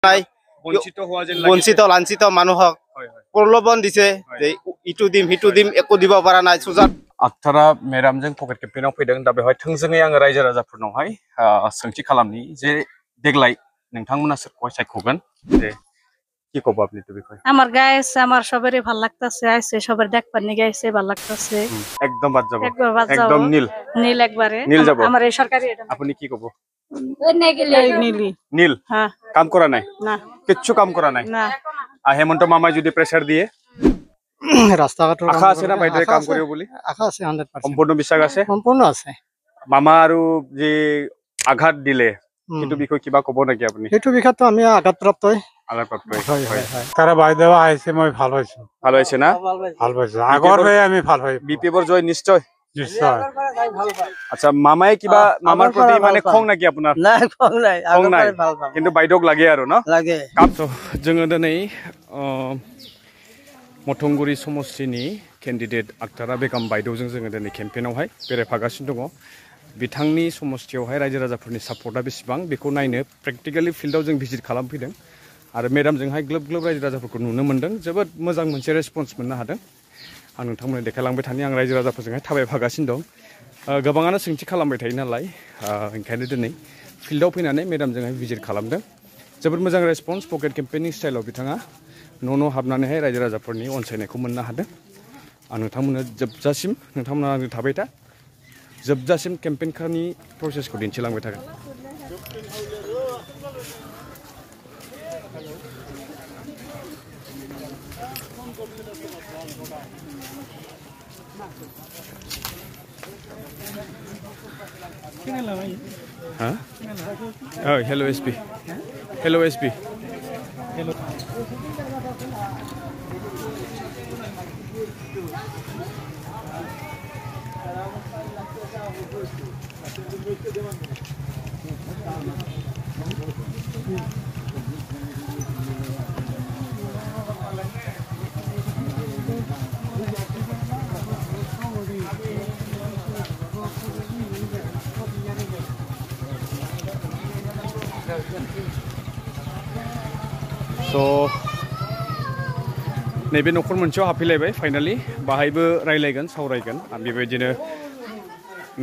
নাই বঞ্চিত লাঞ্ছিত মানুহক প্ৰলোভন দিছে যে ইটো দিম সিটো দিম একো দিব পৰা নাই সুজাত आक्टारा मेरामजों पकेट केम्पेइनाव फैदों दा बेवहाय थोंजोङै आङो रायजो राजाफोरनावहाय सोंथि खालामनि जे देग्लाय नोंथांमोना सोरखौहाय सायख'गोन जे কি কব আপনি তো বিষয় আমার গাইছে আমার সবারই ভালো লাগতেছে আইছে সবার দেখবার নি গাইছে ভালো লাগতেছে একদম বাদ যাব একদম নীল নীল একবারে নীল যাব আমার এই সরকারি এটা আপনি কি কব নীলি নীল হ্যাঁ কাম করা নাই না কিচ্ছু কাম করা নাই না হেমন্ত মামাই যদি প্রেসার দিয়ে রাস্তাঘাটৰ আশা আছে না বাইদেৱে কাম কৰিব বুলি আশা আছে 100% সম্পূৰ্ণ বিশ্বাস আছে সম্পূৰ্ণ আছে মামা আৰু যে আঘাত দিলে কিন্তু বিষয় কিবা কব নেকি আপুনি সেইটো বিষয়টো আমি আঘাতপ্ৰাপ্তই হয় হয় তারা বাইদেউ আইছে মই ভালো হইছো ভালো হইছে না ভালো হইছে আগৰ হৈ আমি ভাল হই বিপিএফৰ জয় নিশ্চয় নিশ্চয় আচ্ছা মামাই কিবা মামাৰ প্ৰতি মানে খং নাকি আপোনাৰ নাই খং নাই খং নাই কিন্তু বাইদেউক লাগে আৰু ন লাগে কামটো जोङो दिनै मथंगुरि समस्टिनि केन्डिडेट आक्टारा बेगम बायद'जों जोङो दिनै केम्पेइनावहाय बेरायफागासिनो दङ बिथांनि समस्टियावहाय रायजो राजाफोरनि सापर्टआ बेसेबां बेखौ नायनो प्रेक्टिकेलि फिल्डआव जों भिजिट खालामफैदों आरो मेडामजोंहाय ग्लोब ग्लोब रायजो राजाफोरखौ नुनो मोन्दों जोबोद मोजां मोनसे रेसपन्स मोननो हादों आं नोंथांमोननो देखायलांबाय थानि आं रायजो राजाफोरजोंहाय थाबायफागासिनो दं गोबाङानो सोंथि खालामबाय थायो नालाय ओंखायनो दिनै फिल्डआव फैनानै मेडामजोंहाय भिजिट खालामदों जोबोद मोजां रेसपन्स पकेट केम्पेइनिं स्टाइलाव बिथाङा न' हाबनानैहाय रायजो राजाफोरनि अनसायनायखौ मोननो हादों आं नोंथांमोननो जोबजासिम नोंथांमोना आंजों थाबाय था जोबजासिम केम्पेइननि प्रसेसखौ दिन्थिलांबाय थागोन Huh? Oh, hello SB. Hello SB. Hello. So नैबे न'खर मोनसेयाव हाबफैलायबाय फाइनालि बाहायबो रायलायगोन सावरायगोन आरो बेबायदिनो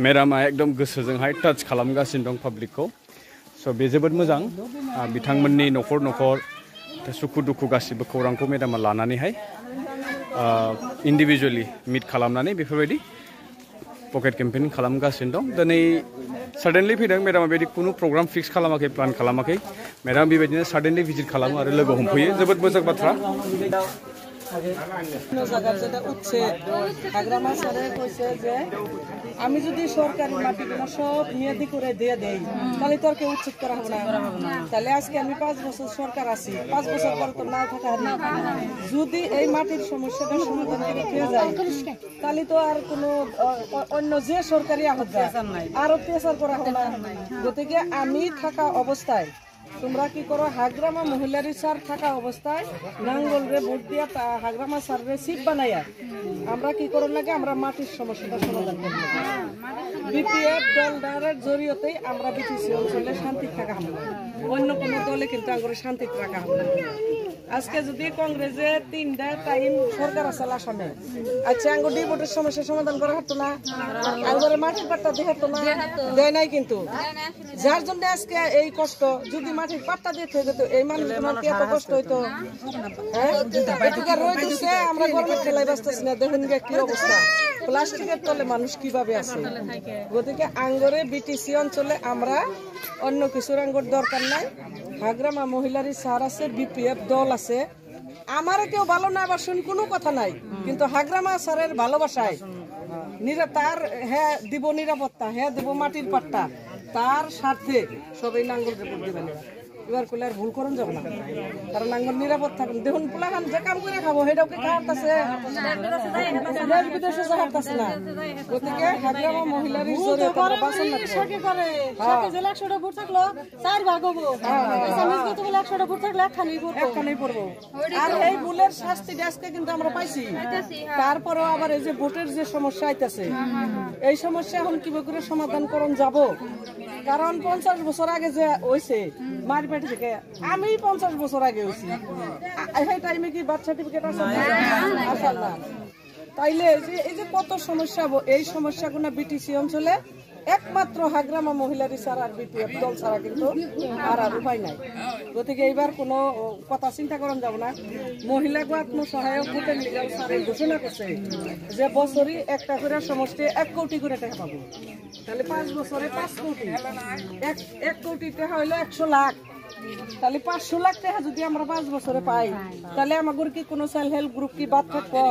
मेडामा एकदम गोसोजोंहाय टाच खालामगासिनो दं पाब्लिकखौ स' बे जोबोद मोजां बिथांमोननि न'खर न'खर सुखु दुखु गासिबो खौरांखौ मेडामा लानानैहाय इन्डिभिजुवेलि मिट खालामनानै बेफोरबायदि पकेट केम्पेइनिं खालामगासिनो दं दिनै साडेनलि फैदों मेडामा बेबायदि खुनु प्रग्राम फिक्स खालामाखै प्लान खालामाखै मेडाम बेबायदिनो साडेनलि भिजिट खालामो आरो लोगो हमफैयो जोबोद मोजां बाथ्रा আমি যদি সরকারি মাটিগুলো সব মেয়াদি করে দিয়ে দেই তাহলে তো আর কেউ উচ্ছেদ করা হবে না তাহলে আজকে আমি 5 বছর সরকার আছি 5 বছর পর তো না থাকা হবে যদি এই মাটির সমস্যাটা সমাধান করে পেয়ে যায় তাহলে তো আর কোনো অন্য যে সরকারি আরো প্রেসার করা হবে না গতিকে আমি থাকা অবস্থায় তোমরা কি করো হাগ্রামা মহিলারি সার থাকা অবস্থায় নাঙ্গল রে ভোট দিয়া হাগ্রামা সার রে সিট বানাইয়া আমরা কি করো নাকি আমরা মাটির সমস্যাটা সমাধান করব বিপিএফ দলের জরিয়তেই আমরা বিটিসি অঞ্চলে শান্তি থাকা হবে অন্য কোনো দলে কিন্তু আঙ্গুরে শান্তি রাখা হবে আজকে যদি কংগ্রেসে 3টা টাইম সরকার আছে আসামে আচ্ছা আঙ্গুর ডিভোটের সমস্যা সমাধান করা হতো না আঙ্গুরে মাটির পাট্টা দিয়ে হতো না দেয় নাই কিন্তু যার জন্য আজকে এই কষ্ট যদি মাটির পাট্টা দিয়ে যেত এই মানুষগুলোর কি এত কষ্ট হইতো হ্যাঁ রোদ দিচ্ছে আমরা গরমে খেলাই বাঁচতেছি না দেখুন কি অবস্থা প্লাস্টিকের তলে মানুষ কিভাবে আছে গতিকে আঙ্গুরে বিটিসি অঞ্চলে আমরা অন্য কিছুর আঙ্গুর দরকার নাই হাগ্রামা মহিলারি সার আছে বিপিএফ দল আছে আমারও কেউ ভালো না বাসুন কোনো কথা নাই কিন্তু হাগ্রামা সারের ভালোবাসায় তার হ্যাঁ দিব নিরাপত্তা হ্যাঁ দিব মাটির পাট্টা তার স্বার্থে সবাই নাঙ্গল রিপোর্ট দিবেন এবার করলে আর ভুল করুন যাব না কারণ নাঙ্গল নিরাপদ থাকুন দেখুন পোলাহান যে কাম করে খাবো সেটাও কি খাওয়াতেছে দেশ বিদেশে যাওয়াতেছে না গতিকে হাগ্রামা মহিলারই জেলা 100টা ভোট থাকলো 4 ভাগ হবো তুমি 100টা ভোট থাকলে একখানেই পড়বো আর এই ভুলের শাস্তি আজকে কিন্তু আমরা পাইছি তারপরেও আবার এই যে ভোটের যে সমস্যা আইতাছে এই সমস্যা এখন কিভাবে করে সমাধান করুন যাব কারণ 50 বছর আগে যে হইছে মারবে পেট থেকে আমি 50 বছর আগে হয়েছি এই টাইমে কি বার্থ সার্টিফিকেট আছে আসল না তাইলে এই যে কত সমস্যা এই সমস্যাগুলো বিটিসি অঞ্চলে একমাত্র হাগ্রামা মহিলারই ছাড়া আর বিপিএফ দল ছাড়া কিন্তু আর উপায় নাই গতিকে এইবার কোনো কথা চিন্তা করেন যাব না মহিলাকে আত্মসহায়ক গোটের লিগাল স্যারে ঘোষণা করছে যে বছরই একটা করে সমষ্টি 1 কোটি করে টাকা পাবো তাহলে 5 বছরে 5 কোটি 1 কোটি টাকা হইলো 100 লাখ তাহলে 500 লাখ টাকা যদি আমরা 5 বছরে পাই তাহলে আমাদের কি কোনো সেলফ হেল্প গ্রুপ কি বাদ থাকবো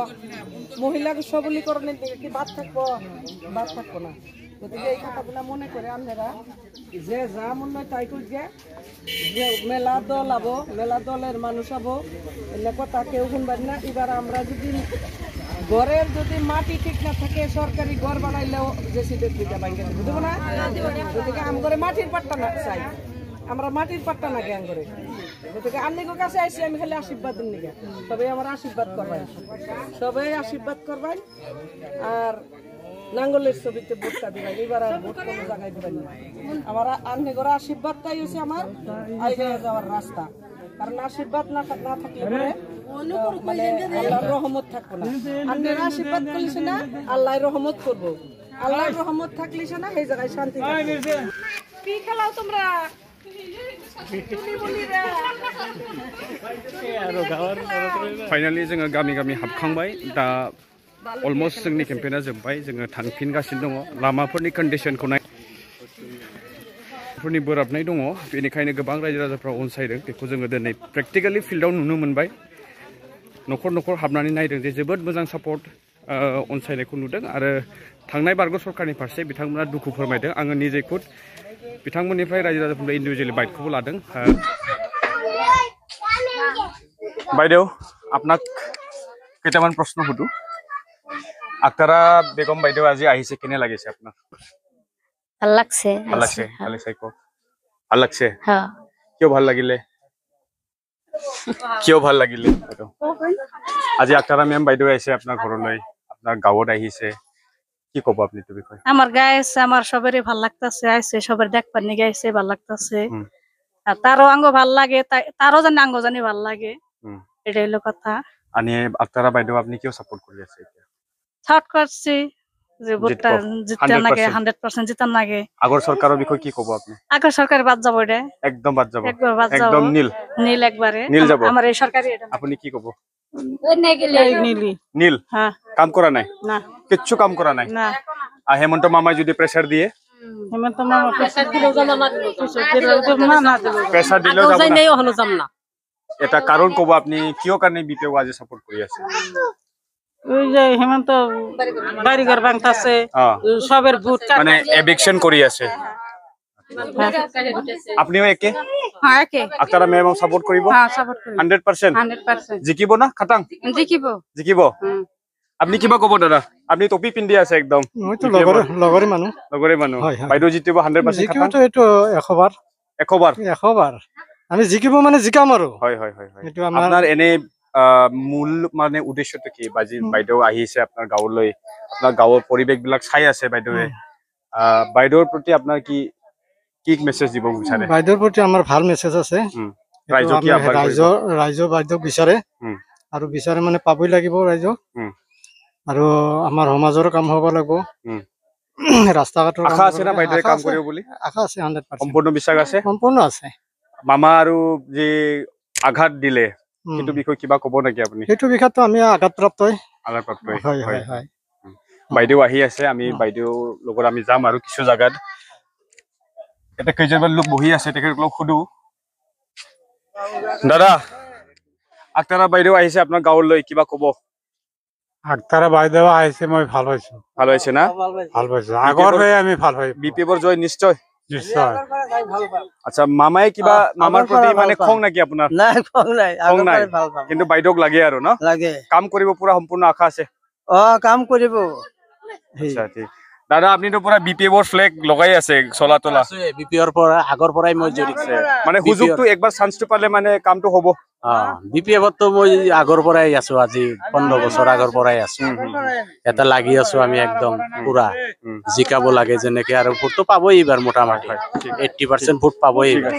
মহিলা সবলীকরণের দিকে কি বাদ থাকবো না গতিকে এই কথাগুলো মনে করে আপনারা যে যা মনে হয় তাই করছে যে মেলা দল আবো মেলা দলের মানুষ আবো এলে কথা কেউ শুনবেন না এবার আমরা যদি ঘরের যদি মাটি ঠিক না থাকে সরকারি ঘর বানাইলেও যে সিটের দিকে ভাঙে বুঝবো না গতিকে আম করে মাটির পাট্টা না চাই আমরা মাটির পাট্টা না জ্ঞান করে গতিকে আপনাদের কাছে আইসি আমি খালি আশীর্বাদ দিন নিগে সবাই আমার আশীর্বাদ করবেন সবাই আশীর্বাদ করবেন আর নাঙ্গলের ছবিতে ভোটটা দিবেন এবার আর ভোট কোনো জায়গায় দিবেন না আমার আপনাদের আশীর্বাদটাই হচ্ছে আমার আইগে যাওয়ার রাস্তা কারণ আশীর্বাদ না থাকলে পরে মানে আল্লাহর রহমত থাকবো না আপনারা আশীর্বাদ করলিস না আল্লাহর রহমত করবো আল্লাহর রহমত থাকলিস না এই জায়গায় শান্তি কি খেলাও তোমরা फाइनालि जोङो गामि गामि हाबखांबाय दा अलमोस्ट जोंनि केम्पेना जोब्बाय जोङो थांफिनगासिनो दङ लामाफोरनि कन्डिशनखौ नायफोरनि बोराबनाय दङ बेनिखायनो गोबां रायजो राजाफ्रा अनसायदों बेखौ जोङो दिनै प्रेक्टिकेलि फिल्डआव नुनो मोनबाय न'खर न'खर हाबनानै नायदों जे जोबोद मोजां सापर्ट अनसायनायखौ नुदों आरो थांनाय बारग' सरकारनि फारसे बिथांमोना दुखु फोरमायदों आङो निजे खुद बिथांमोननिफ्राय रायजो राजाफोरनिफ्राय इन्डिभिजुवेलि बाइटखौबो लादों বাইদেউ আপোনাক কেইটামান প্ৰশ্ন সুধো আক্তাৰা বেগম বাইদেউ আজি আহিছে কেনে লাগিছে আপোনাক ভাল লাগছে ভাল লাগছে ভাল লাগছে কওক ভাল লাগছে হ্যাঁ কিয় ভাল লাগিলে বাইদেউ আজি আক্তাৰা মেম বাইদেউ আহিছে আপোনাৰ ঘৰলৈ আপোনাৰ গাঁৱত আহিছে কি ক'ব আপুনি এই বিষয়ে আমার গায়ে আছে আমার সবারই ভাল লাগতেছে আইছে সবার দেখবার নিয়ে আইছে ভাল লাগতেছে আর তারও আঙ্গ ভাল লাগে তারও জানি আঙ্গ জানি ভাল লাগে এটাই হলো কথা আনি আক্তাৰা বাইদেউ আপনি কিয় সাপোর্ট কৰি আছে এতিয়া থার্ড করছি যে ভোটটা জিততে লাগে 100% জিতার লাগে আগৰ চৰকাৰৰ বিষয়ে কি ক'ব আপনি আগৰ সরকার বাদ যাব এটা একদম বাদ যাব একবার বাদ যাব একদম নীল নীল একবারে নীল যাব আমার এই সরকারি এটা আপনি কি ক'ব নীলি নীল হ্যাঁ কাম কৰা নাই না কিচ্ছু কাম কৰা নাই না হেমন্ত মামাই যদি প্রেসার দিয়ে হেমন্ত মামা প্রেসার দিলেও প্রেসার দিলেও যাব না এটা কারণ ক'ব আপনি কিয় কাৰণে বিপিও আজি সাপোর্ট কৰি আছে ওই যে হেমন্ত বাড়িঘর ভাঙতাছে সবের ভোট মানে এভিকশন কৰি আছে আপনিও একে হ্যাঁ একে আক্তাৰা মেমক সাপোর্ট কৰিব হ্যাঁ সাপোর্ট করি 100% জিকিব না খাটাং জিকিব আপনি কিবা ক'ব দাদা আপনি টপি পিন্ধি আছে একদম মইতো লগৰে মানুহ বাইদেউ জিতিব 100% জিকিবতো এইটো 100 বাৰ 100 বাৰ আমি জিকিব মানে জিকাম আৰু হয় এইটো আপোনাৰ এনে মূল মানে উদ্দেশ্যটো কি বাইদেউ আহিছে আপোনাৰ গাঁৱলৈ আপোনাৰ গাঁৱৰ পৰিৱেশবিলাক চাই আছে বাইদেৱে বাইদেউৰ প্ৰতি আপোনাৰ কি মেছেজ দিব বিচাৰে বাইদেউৰ প্ৰতি আমাৰ ভাল মেছেজ আছে ৰাইজ বাইদেউক বিচাৰে আৰু বিচাৰে মানে পাবই লাগিব ৰাইজক আৰু আমাৰ সমাজৰ কাম হ'ব লাগিব ৰাস্তা ঘাটৰ আশা আছে না বাইদেৱে কাম কৰিব বুলি আশা আছে 100% সম্পূৰ্ণ বিশ্বাস আছে সম্পূৰ্ণ আছে মামা আৰু যে আঘাত দিলে সেইটো বিষয় কিবা ক'ব নেকি আপুনি সেইটো বিষয়টো আমি আঘাতপ্ৰাপ্ত হয় বাইদেউ আহি আছে আমি বাইদেউৰ লগত আমি যাম আৰু কিছু জায়গাত এটা কেইজনমান লোক বহি আছে তেখেতলোকক সুধো দাদা আক্তাৰা বাইদেউ আহিছে আপোনাৰ গাঁৱলৈ কিবা ক'ব আক্তাৰা বাইদেউ আহিছে মই ভাল পাইছো না ভাল পাইছো আগৰ হৈ আমি ভাল হৈ বিপিএফৰ জয় নিশ্চয় আচ্ছা মামাই কিবা মামাৰ প্ৰতি মানে খং নাকি আপোনাৰ নাই খং নাই কিন্তু বাইদেউক লাগে আৰু ন লাগে কাম কৰিব পুৰা সম্পূৰ্ণ আশা আছে কাম কৰিব আচ্ছা ঠিক দাদা আপনি তো পুরা বিপিএফ এর ফ্ল্যাগ লগাই আছে চলা তোলা বিপিএৰ পৰা আগৰ পৰাই মই জড়িত মানে সুযোগটো একবাৰ চান্সটো পালে মানে কামটো হ'ব বিপিএফতো মই আগৰ পৰাই আছো আজি 15 বছৰ আগৰ পৰাই আছো এটা লাগি আছো আমি একদম পুৰা জিকাব লাগে যেনেকে আৰু ভোটটো পাবই এইবাৰ মোটামুটি 80% ভোট পাবই এইবাৰ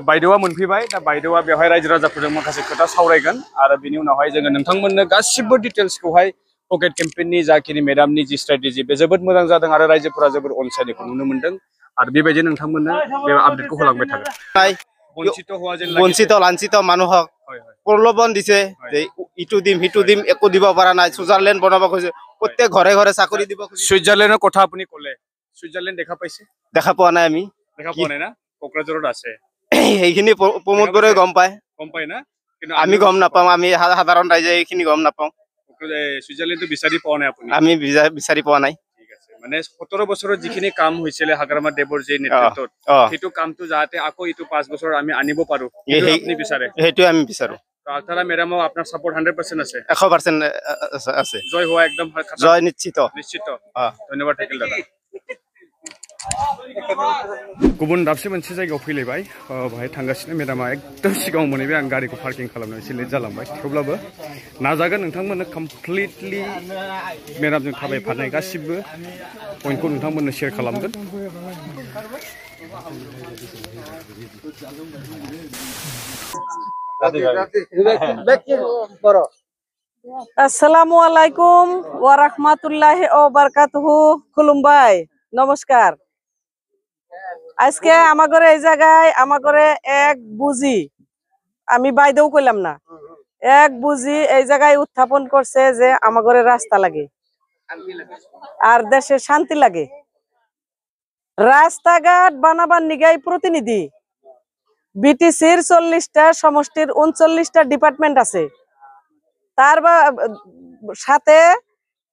বাইদেवा मोनफैबाय दा বাইদেवा बेवहाय रायजो राजाफोरजों माखासे खोथा सावरायगोन आरो बिनि उनावहाय जोङो नोंथांमोननो गासिबो डिटेल्सखौहाय पकेट केम्पेइननि जाखिनि मेडामनि जि स्ट्रेटेजि बे जोबोद मोजां जादों आरो रायजोफोरा जोबोद अनसायनायखौ नुनो मोनदों आरो बेबायदि नोंथांमोननो बे आपडेटखौ होलांबाय थागोन বঞ্চিত লাঞ্ছিত মানুহক প্ৰলোভন দিছে যে ইটো দিম সিটো দিম একো দিব পৰা নাই সুইজাৰলেণ্ড বনাব কৈছে প্ৰত্যেক ঘৰে ঘৰে চাকৰি দিব সুইজাৰলেণ্ডৰ কথা আপুনি ক'লে সুইজাৰলেণ্ড দেখা পাইছে দেখা পোৱা নাই আমি দেখা পোৱা নাই না কোকৰাঝাৰত আছে এইখিনি প্ৰমোদ বৰে গম পায় না কিন্তু আমি গম নাপাওঁ আমি সাধাৰণ ৰাইজে এইখিনি গম নাপাওঁ সুইজাৰলেণ্ডটো বিচাৰি পোৱা নাই আপুনি আমি বিচাৰি পোৱা নাই ঠিক আছে মানে 17 বছৰত যিখিনি কাম হৈছিল হাগ্ৰামা দেৱৰ যে নেতৃত্বত সেইটো কামটো যাতে আকৌ ইটো 5 বছৰ আমি আনিব পাৰো আপুনি বিচাৰে সেইটো আমি বিচাৰো আক্তাৰা মেডামক আপোনাৰ সাপোৰ্ট 100% আছে 100% আছে জয় হোৱা একদম জয় নিশ্চিত ধন্যবাদ থাকিল দাদা गुबुन दाबसे मोनसे जायगायाव फैलायबाय बाहाय थांगासिनो मेडामा एकदम सिगाङाव मोनहैबाय आं गारिखौ पार्किं खालामनो एसे लेट जालांबाय थेवब्लाबो नाजागोन नोंथांमोननो कमप्लिटलि मेडामजों थाबायफानाय गासिबो पइन्टखौ नोंथांमोननो शेयार खालामगोन আসসালামু আলাইকুম ওয়া রাহমাতুল্লাহি ওয়া বারাকাতুহু খুলুমবাই নমস্কার আজকে আমাগরে এই জায়গায় আমাগরে এক বুঝি আমি বাইদেও কইলাম না এক বুঝি এই জায়গায় উত্থাপন করছে যে আমাগরে রাস্তা লাগে আর দেশে শান্তি লাগে রাস্তাঘাট বানাবার নিগাই প্রতিনিধি বিটিসির 40টা সমষ্টির 39টা ডিপার্টমেন্ট আছে তার সাথে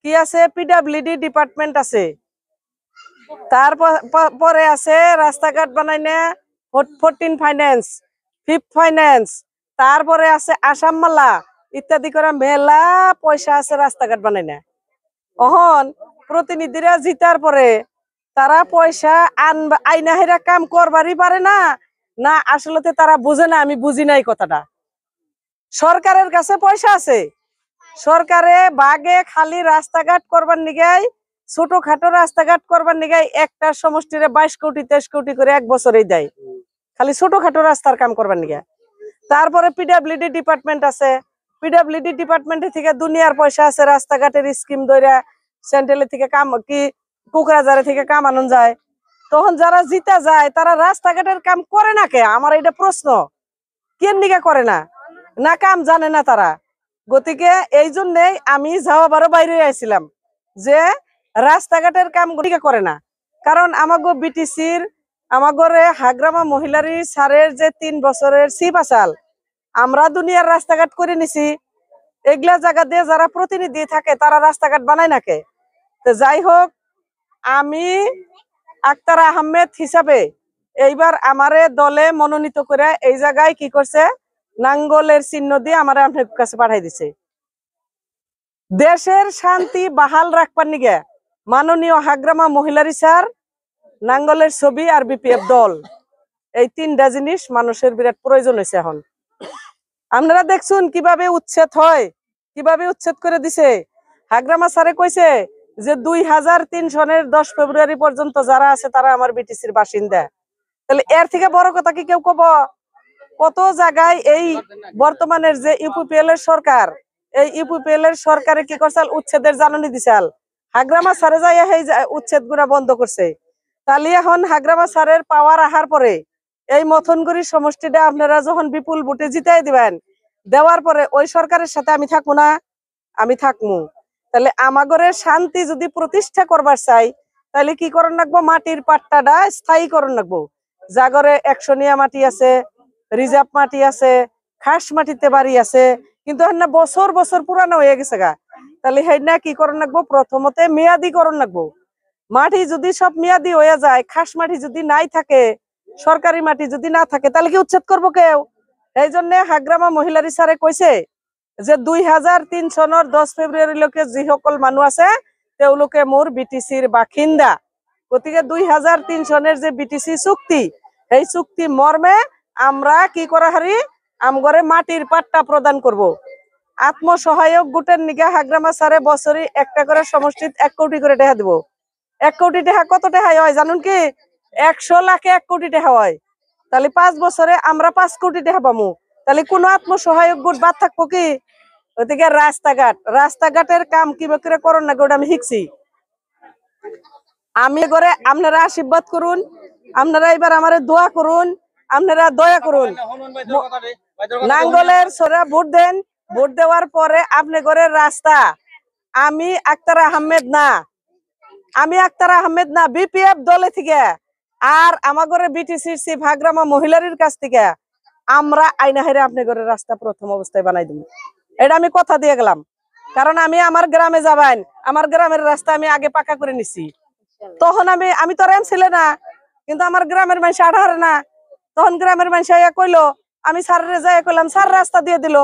কি আছে পিডব্লিউডি ডিপার্টমেন্ট আছে তারপরে আছে রাস্তাঘাট বানাইনে 14 ফাইন্যান্স 5 ফাইন্যান্স তারপরে আছে আসাম মালা ইত্যাদি করে মেলা পয়সা আছে রাস্তাঘাট বানাইনে অহন প্রতিনিধিরা জিতার পরে তারা পয়সা আইনা হেরা কাম করবারই পারে না না আসলে তারা বুঝে না আমি বুঝি নাই কথাটা সরকারের কাছে পয়সা আছে সরকারে বাগে খালি রাস্তাঘাট করবার নিগাই ছোটখাটো রাস্তাঘাট করবার নিগাই একটা সমষ্টিরে 22 কোটি 23 কোটি করে এক বছরেই দেয় খালি ছোটখাটো রাস্তার কাম করবার নিগা তারপরে পিডব্লিউডি ডিপার্টমেন্ট আছে পিডব্লিউডি ডিপার্টমেন্ট থেকে দুনিয়ার পয়সা আছে রাস্তাঘাটের স্কিম দইরা সেন্ট্রাল থেকে কাম কি কোকরাঝারে থেকে কাম আনন যায় তখন যারা জিতা যায় তারা রাস্তাঘাটের কাম করে না কে আমার এটা প্রশ্ন কেন নিগা করে না না কাম জানে না তারা গতিকে এই জন্যই আমি যাওয়াবারও বাইরে আইছিলাম যে রাস্তাঘাটের কাম করে না কারণ আমাগো বিটিসির আমাগরে হাগ্রামা মহিলারি সারের যে 3 বছরের সিপ আসাল আমরা দুনিয়ার রাস্তাঘাট করে নিছি এগুলা জায়গা দিয়ে যারা প্রতিনিধি থাকে তারা রাস্তাঘাট বানায় নাকে তো যাই হোক আমি আক্তারা আহমেদ হিসাবে এইবার আমারে দলে মনোনীত করে এই জায়গায় কি করছে নাঙ্গলের চিহ্ন দিয়ে আমার আপনার কাছে পাঠাই দিছে দেশের শান্তি বাহাল রাখবার নিগে মাননীয় হাগ্রামা মহিলারি স্যার নাঙ্গলের ছবি আর বিপিএফ দল এই 3টা জিনিস মানুষের বিরাট প্রয়োজন হয়েছে এখন আপনারা দেখছুন কিভাবে উচ্ছেদ হয় কিভাবে উচ্ছেদ করে দিছে হাগ্রামা স্যারে কইছে যে 2003 সনের 10 ফেব্রুয়ারি পর্যন্ত যারা আছে তারা আমার বিটিসির বাসিন্দা তাহলে এর থেকে বড় কথা কি কেউ কব কত জায়গায় এই বর্তমানের যে ইউপিপিএল এর সরকার এই ইউপিপিএল এর সরকারে কি করছাল উচ্ছেদের জাননী দিছাল হাগ্রামা স্যারে যাই এই উচ্ছেদ গুলা বন্ধ করছে তাহলে এখন হাগ্রামা স্যারের পাওয়ার আহার পরে এই মথনগুড়ি সমষ্টিটা আপনারা যখন বিপুল ভোটে জিতাই দিবেন দেওয়ার পরে ওই সরকারের সাথে আমি থাকবো না আমি থাকবো তাহলে আমাগরে শান্তি যদি প্রতিষ্ঠা করবার চাই তাহলে কি করণ লাগবো মাটির পাট্টাটা স্থায়ীকরণ লাগবো জাগরে 100 মাটি আছে রিজার্ভ মাটি আছে খাস মাটিতে বাড়ি আছে কিন্তু না বছর বছর পুরানো হয়ে গেছে গা তাহলে হেনা কি করণ লাগবো প্রথমতে মেয়াদীকরণ লাগবো মাটি যদি সব মেয়াদি হয়ে যায় খাস মাটি যদি নাই থাকে সরকারি মাটি যদি না থাকে তাহলে কি উচ্ছেদ করবো কেউ এই জন্য হাগ্রামা মহিলারি স্যারে কইছে যে 2003 সনের 10 ফেব্রুয়ারি লোকে যে সকল মানুষ আছে তেওঁলোকে মোৰ বিটিসির বাসিন্দা গতিকে 2003 সনের যে বিটিসি চুক্তি এই চুক্তি মর্মে আমরা কি করা হারি আমগরে মাটির পাট্টা প্রদান করব আত্মসহায়ক গোটের নিগা হাগ্রামা সারে বছরে একটা করে সমষ্টিত 1 কোটি করে টাকা দিব 1 কোটি টাকা কত টাকা হয় জানুন কি 100 লাখে 1 কোটি টাকা হয় তাহলে 5 বছরে আমরা 5 কোটি টাকা পাবো তাহলে কোন আত্মসহায়ক গোট বাদ থাকবো কি ওদিকে রাস্তাঘাটের কাম কিভাবে করে করন না গোটা আমি শিখছি আমি করে আপনারা আশীর্বাদ করুন আপনারা এবার আমারে দোয়া করুন আপনারা দয়া করুন নাঙ্গলের সরা ভোট দেন ভোট দেওয়ার পরে আপনি করে রাস্তা আমি আক্তার আহমেদ না বিপিএফ দলে থেকে আর আমার ঘরে বিটিসি ভাগ্রামা মহিলার কাছ থেকে আমরা আইনা হাইরে আপনি ঘরে রাস্তা প্রথম অবস্থায় বানাই দেব এটা আমি কথা দিয়ে গেলাম কারণ আমি আমার গ্রামে যাবেন আমার গ্রামের রাস্তা আমি আগে পাকা করে নিছি তখন আমি তো রেম ছিল না কিন্তু আমার গ্রামের মানুষ আঠারে না তখন গ্রামের মানুষ কইলো আমি স্যারের যাই কইলাম স্যার রাস্তা দিয়ে দিল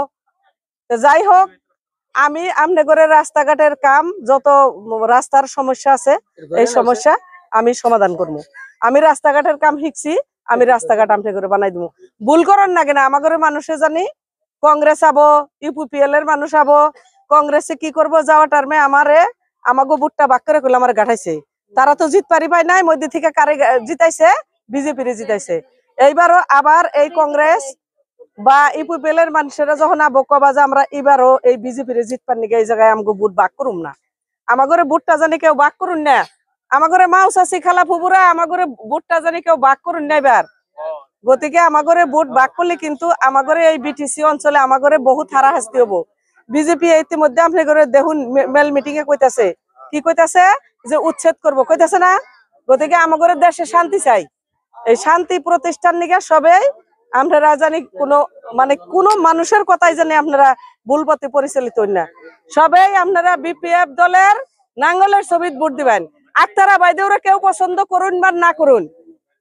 যাই হোক আমি আমনে করে রাস্তাঘাটের কাম যত রাস্তার সমস্যা আছে এই সমস্যা আমি সমাধান করবো আমি রাস্তাঘাটের কাম শিখছি আমি রাস্তাঘাট আমনে করে বানাই দেবো ভুল করেন না কেনা আমার ঘরে মানুষে জানি কংগ্রেস আবো ইউপিপিএল এর মানুষ আবো কংগ্রেসে কি করবো যাওয়া টার্মে আমাকে বুটটা বাক করে কইলে আমার গাঠাইছে তারা তো জিত পারি পাই নাই মধ্যে থেকে কারে জিতাইছে বিজেপির জিতাইছে এইবারও আবার এই কংগ্রেস বা ইউপিপিএল এর মানুষেরা যখন আবো কবা যে আমরা এবারও এই বিজেপির জিত পার নিগে এই জায়গায় আমাকে বুট বাক করুম না আমার ঘরে বুটটা জানি কেউ বাক করুন না আমার ঘরে মাও চাষি খালা ফুবুরা আমার ঘরে বুটটা জানি কেউ বাক করুন না এবার গতিকে আমার ঘরে বুট বাক করলে কিন্তু আমার ঘরে এই বিটিসি অঞ্চলে আমার ঘরে বহুত হারাহাস্তি হবো বিজেপি ইতিমধ্যে আপনি করে দেখুন মেল মিটিং এ কইতাছে কি কইতাছে যে উচ্ছেদ করব কইতাছে না গতিকে আমার ঘরে দেশে শান্তি চাই এই শান্তি প্রতিষ্ঠান নিকে সবাই আপনারা জানি কোনো মানুষের কথাই জানি আপনারা ভুল পথে পরিচালিত হন না সবাই আপনারা বিপিএফ দলের নাঙ্গলের ছবিত ভোট দিবেন আক্তারা বাইদেউরা কেউ পছন্দ করুন বা না করুন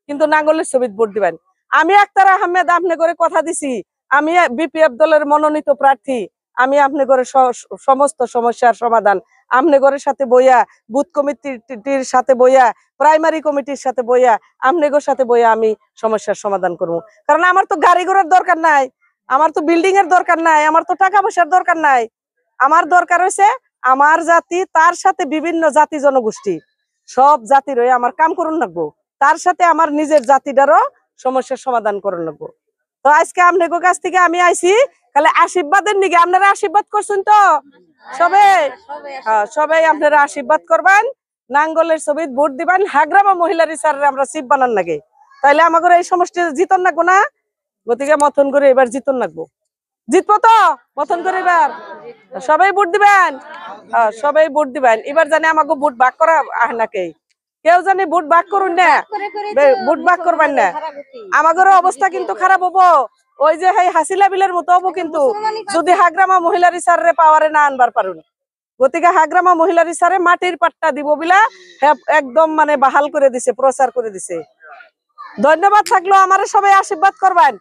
কিন্তু নাঙ্গলের ছবিত ভোট দিবেন আমি আক্তার আহমেদ আপনি করে কথা দিছি আমি বিপিএফ দলের মনোনীত প্রার্থী আমি আপনি করে সমস্ত সমস্যার সমাধান আপনি ঘরের সাথে বইয়া বুথ কমিটির সাথে বইয়া প্রাইমারি কমিটির সাথে বইয়া আপনি ঘর সাথে বইয়া আমি সমস্যার সমাধান করবো কারণ আমার তো গাড়ি ঘোড়ার দরকার নাই আমার তো বিল্ডিং এর দরকার নাই আমার তো টাকা পয়সার দরকার নাই আমার দরকার হয়েছে আমার জাতি তার সাথে বিভিন্ন জাতি জনগোষ্ঠী সব জাতির হয়ে আমার কাম করুন লাগবো তার সাথে আমার নিজের জাতিটারও সমস্যার সমাধান করুন লাগবো তো আজকে আপনার কাছ থেকে আমি আইছি তাহলে আশীর্বাদের নিকে আপনারা আশীর্বাদ করছেন তো সবাই আপনারা আশীর্বাদ করবেন নাঙ্গলের ছবিত ভোট দিবেন হাগ্রামা মহিলার স্যারের আমরা চিপ বানান লাগে তাইলে আমাদের এই সমষ্টি জিতন লাগবো না গতিকে মতন করে এবার জিতন লাগবো জিতবো তো মতন করে এবার সবাই ভোট দিবেন সবাই ভোট দিবেন এবার জানি আমাকে ভোট ভাগ করা নাকি কেউ জানি ভোট ভাগ করুন না ভোট ভাগ করবেন না আমাদের অবস্থা কিন্তু খারাপ হবো ওই যে হাসিলা বিলের মতো হবো কিন্তু যদি হাগ্রামা মহিলার স্যারে পাওয়ারে না আনবার পারুন গতিকে হাগ্রামা মহিলার স্যারে মাটির পাট্টা দিব বিলা একদম বাহাল করে দিছে প্রচার করে দিছে ধন্যবাদ থাকলো আমার সবাই আশীর্বাদ করবেন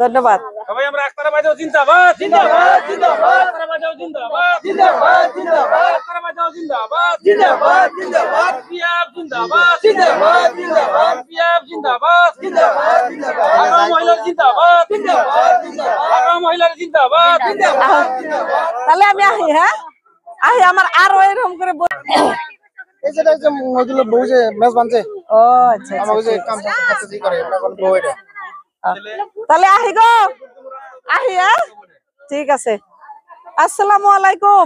ধন্যবাদ সবাই আমরা আক্তারা বাইদেউ জিন্দাবাদ জিন্দাবাদ জিন্দাবাদ আক্তারা বাইদেউ জিন্দাবাদ জিন্দাবাদ জিন্দাবাদ আক্তারা বাইদেউ জিন্দাবাদ জিন্দাবাদ জিন্দাবাদ পিএফ জিন্দাবাদ জিন্দাবাদ জিন্দাবাদ পিএফ জিন্দাবাদ জিন্দাবাদ জিন্দাবাদ আগাম মহিলার জিন্দাবাদ জিন্দাবাদ জিন্দাবাদ আগাম মহিলার জিন্দাবাদ জিন্দাবাদ জিন্দাবাদ তাহলে আমি আহি আমার আর এরকম করে এই যে মজুল বউ যে মেজ বানছে ও আচ্ছা আমাকে যে কাম করতে করে এখন বউ এটা তাহলে আহি গো আহি ঠিক আছে আসসালামু আলাইকুম